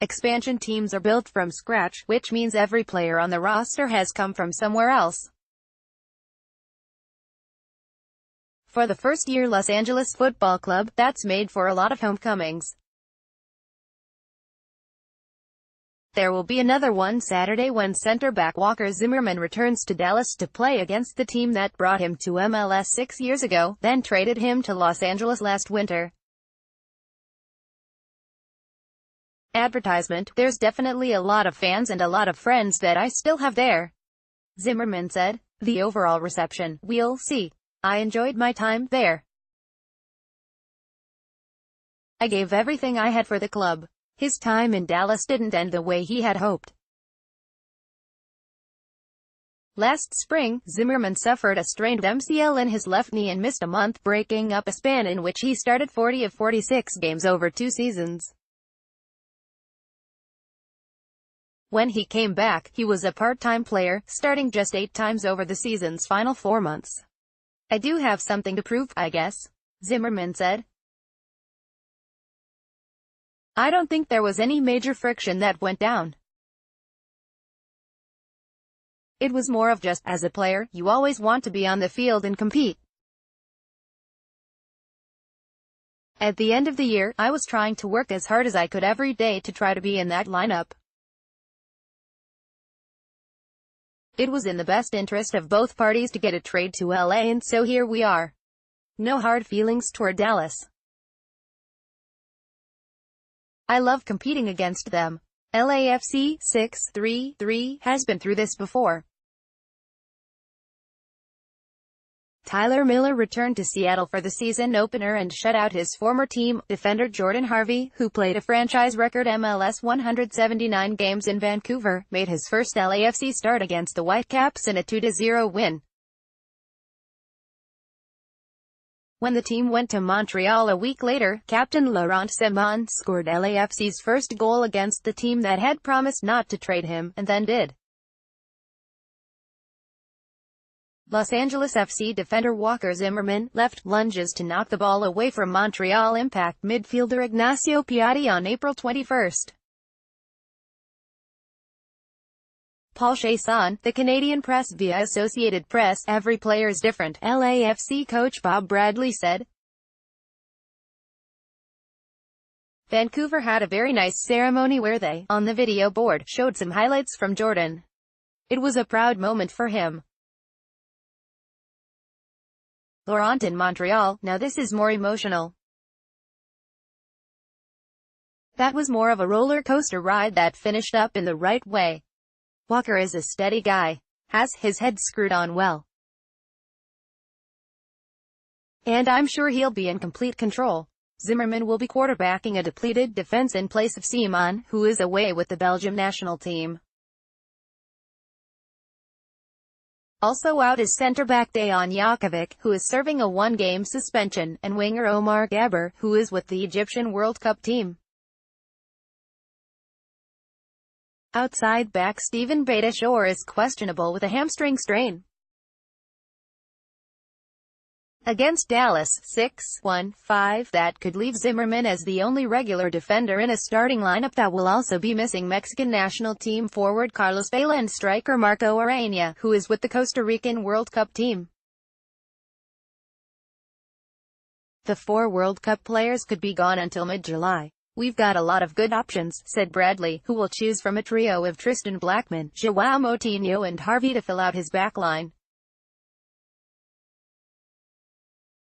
Expansion teams are built from scratch, which means every player on the roster has come from somewhere else. For the first year Los Angeles Football Club, that's made for a lot of homecomings. There will be another one Saturday when center-back Walker Zimmerman returns to Dallas to play against the team that brought him to MLS 6 years ago, then traded him to Los Angeles last winter. Advertisement: there's definitely a lot of fans and a lot of friends that I still have there, Zimmerman said. The overall reception, we'll see. I enjoyed my time there. I gave everything I had for the club. His time in Dallas didn't end the way he had hoped. Last spring, Zimmerman suffered a strained MCL in his left knee and missed a month, breaking up a span in which he started 40 of 46 games over 2 seasons. When he came back, he was a part-time player, starting just 8 times over the season's final 4 months. I do have something to prove, I guess, Zimmerman said. I don't think there was any major friction that went down. It was more of just, as a player, you always want to be on the field and compete. At the end of the year, I was trying to work as hard as I could every day to try to be in that lineup. It was in the best interest of both parties to get a trade to LA, and so here we are. No hard feelings toward Dallas. I love competing against them. LAFC 6-3-3 has been through this before. Tyler Miller returned to Seattle for the season opener and shut out his former team, defender Jordan Harvey, who played a franchise record MLS 179 games in Vancouver, made his first LAFC start against the Whitecaps in a 2-0 win. When the team went to Montreal a week later, captain Laurent Zimmerman scored LAFC's first goal against the team that had promised not to trade him, and then did. Los Angeles FC defender Walker Zimmerman left lunges to knock the ball away from Montreal Impact midfielder Ignacio Piatti on April 21. Paul Chasson, the Canadian press via Associated Press, every player is different, LAFC coach Bob Bradley said. Vancouver had a very nice ceremony where they, on the video board, showed some highlights from Jordan. It was a proud moment for him. Laurent in Montreal, now this is more emotional. That was more of a roller coaster ride that finished up in the right way. Walker is a steady guy. Has his head screwed on well. And I'm sure he'll be in complete control. Zimmerman will be quarterbacking a depleted defense in place of Zimmerman, who is away with the Belgium national team. Also out is centre-back Dejan Jakovic, who is serving a 1-game suspension, and winger Omar Gabber, who is with the Egyptian World Cup team. Outside back Steven Beitashour is questionable with a hamstring strain. Against Dallas, 6-1-5, that could leave Zimmerman as the only regular defender in a starting lineup that will also be missing Mexican national team forward Carlos Vela and striker Marco Arana, who is with the Costa Rican World Cup team. The 4 World Cup players could be gone until mid-July. We've got a lot of good options, said Bradley, who will choose from a trio of Tristan Blackman, João Moutinho and Harvey to fill out his backline.